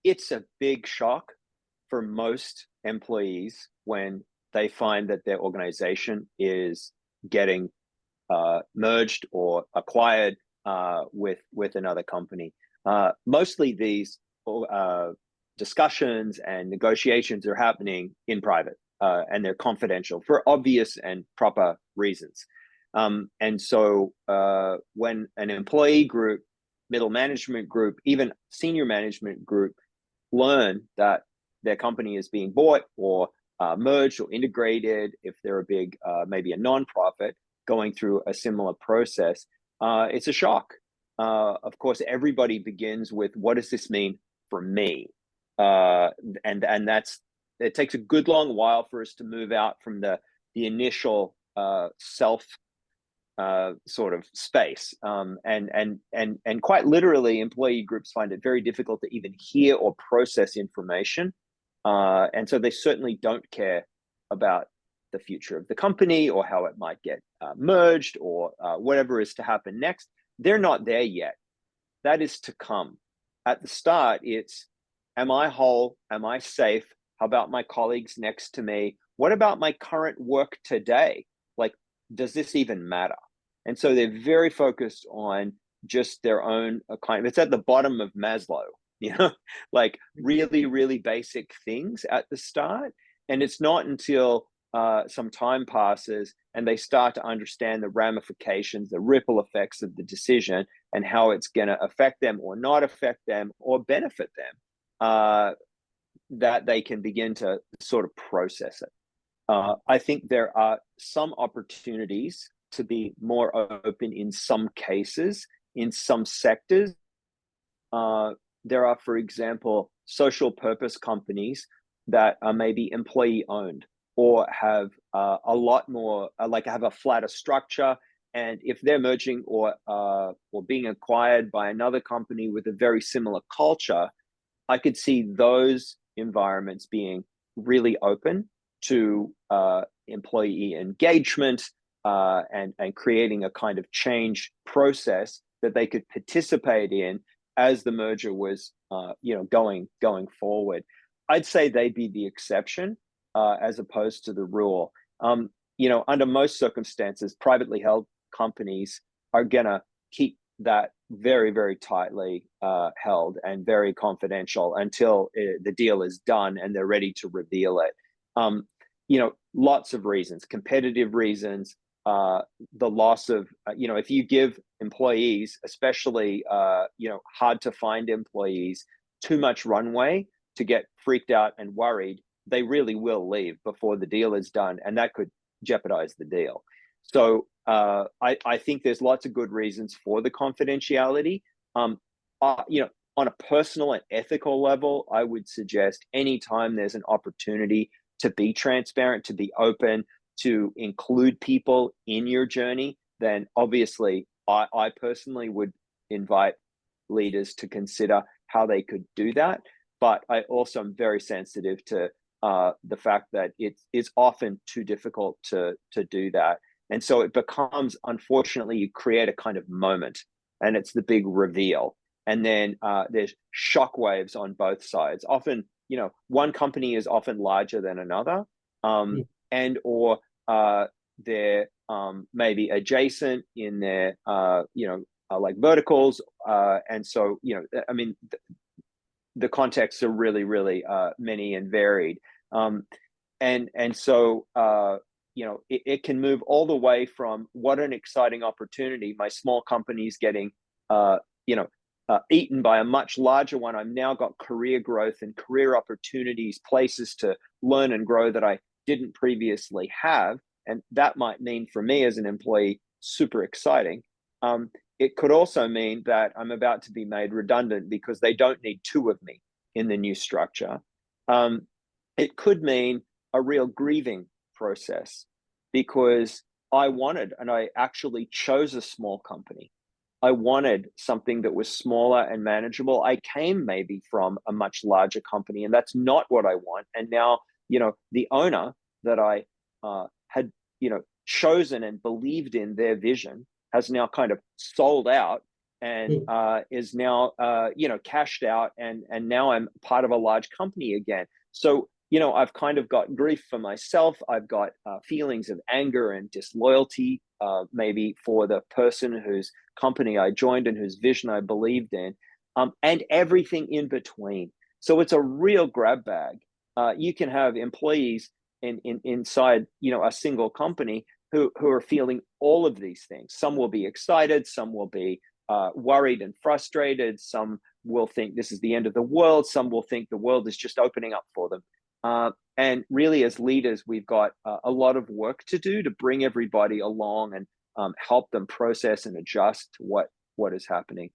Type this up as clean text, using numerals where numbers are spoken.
it's a big shock for most employees when they find that their organization is getting merged or acquired with another company. Mostly these discussions and negotiations are happening in private, and they're confidential for obvious and proper reasons. And so when an employee group, middle management group, even senior management group learn that their company is being bought or merged or integrated, if they're a big, maybe a nonprofit going through a similar process, it's a shock. Of course, everybody begins with, what does this mean for me? And that's, it takes a good long while for us to move out from the initial self sort of space. And quite literally, employee groups find it very difficult to even hear or process information. And so they certainly don't care about the future of the company or how it might get merged or whatever is to happen next. They're not there yet. That is to come. At the start, it's, am I whole? Am I safe? How about my colleagues next to me? What about my current work today? Like, does this even matter? And so they're very focused on just their own kind of, it's at the bottom of Maslow, like really, really basic things at the start. And it's not until some time passes and they start to understand the ramifications, the ripple effects of the decision and how it's going to affect them or not affect them or benefit them, that they can begin to sort of process it. I think there are some opportunities to be more open in some cases, in some sectors. There are, for example, social purpose companies that are maybe employee owned or have a lot more, like have a flatter structure. And if they're merging or being acquired by another company with a very similar culture, I could see those environments being really open to employee engagement and creating a kind of change process that they could participate in as the merger was going forward. I'd say they'd be the exception as opposed to the rule. Under most circumstances, privately held companies are gonna keep that very, very tightly held and very confidential until the deal is done and they're ready to reveal it. Lots of reasons, competitive reasons, the loss of, if you give employees, especially, hard to find employees, too much runway to get freaked out and worried, they really will leave before the deal is done, and that could jeopardize the deal. So I think there's lots of good reasons for the confidentiality. On a personal and ethical level, I would suggest anytime there's an opportunity to be transparent, to be open, to include people in your journey, then obviously I personally would invite leaders to consider how they could do that. But I also am very sensitive to the fact that it's often too difficult to do that. And so it becomes, unfortunately, you create a kind of moment and it's the big reveal. And then there's shockwaves on both sides. Often, one company is often larger than another, and or they're maybe adjacent in their, like verticals. And so, the contexts are really, really many and varied. And so, it can move all the way from what an exciting opportunity. My small company's getting, eaten by a much larger one. I've now got career growth and career opportunities, places to learn and grow that I didn't previously have. And that might mean for me as an employee, super exciting. It could also mean that I'm about to be made redundant because they don't need two of me in the new structure. It could mean a real grieving process because I wanted, and I actually chose a small company. I wanted something that was smaller and manageable. I came maybe from a much larger company, and that's not what I want. And now, the owner that I had, chosen and believed in their vision has now kind of sold out, and is now cashed out, and now I'm part of a large company again. So I've kind of got grief for myself. I've got feelings of anger and disloyalty, maybe for the person whose company I joined and whose vision I believed in, and everything in between. So it's a real grab bag. You can have employees inside a single company who are feeling all of these things. Some will be excited, some will be worried and frustrated, some will think this is the end of the world, some will think the world is just opening up for them. And really, as leaders, we've got a lot of work to do to bring everybody along and help them process and adjust to what is happening.